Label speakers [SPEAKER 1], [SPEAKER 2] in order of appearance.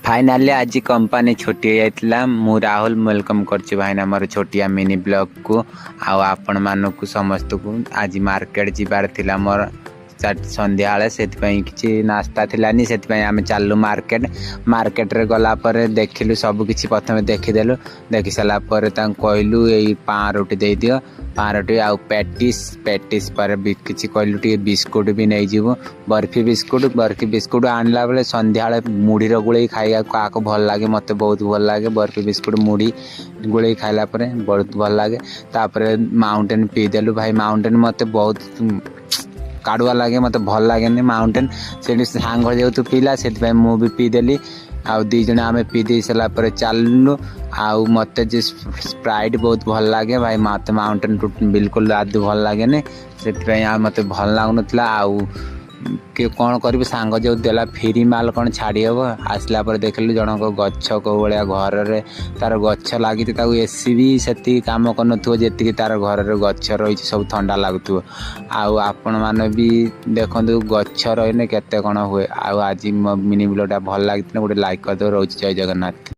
[SPEAKER 1] Finally आज company छुट्टी हो जाता। मु राहुल वेलकम कर भाईना मोर छोटिया मिनी ब्लॉग को आपण मानक समस्त को आज मार्केट जीवार थिला मोर संध्या से किसी नास्ता थिलानी से आम चलू मार्केट रे गला पर देखिलु सब किसी प्रथम देखीदेलु देखी सारापर कहलु यही 5 रोटी दे दियो 5 रोटी आउ पैटिस पर किसी कहलु टे बिस्कुट भी नहीं जीवु बर्फी बिस्कुट आणला बेले संध्या मुढ़ी गोले खाइया क्या भल लगे मत बहुत भल लगे बर्फी बिस्कुट मुढ़ी गोले खाइला बहुत भल लगे तापर माउंटेन पीदेलु भाई माउंटेन मत बहुत काड़ुआ लगे मत भल लगे माउंटेन से सांग जो पीला से मु भी पीदेली आउ दी जन आम पीदे सारापर चलू आउ मत स्प्राइट बहुत भल लगे भाई मत माउंटेन बिल्कुल आदि भल लगे से मत भल लगुन आउ कि कौन कर सांग जो देला फ्री माल कौन छाड़ी हम आसला पर देखलु जनक गछ कौ भाया घर में तार गछ लगी एसी भी से कम कर जी तार घर में गछ रही सब ठंडा लगुव आपण मैंने भी देखु गछ रही केते कौन हुए आज मिनी ब्लॉग भल लगी गोटे लाइक करदे रोज जय जगन्नाथ।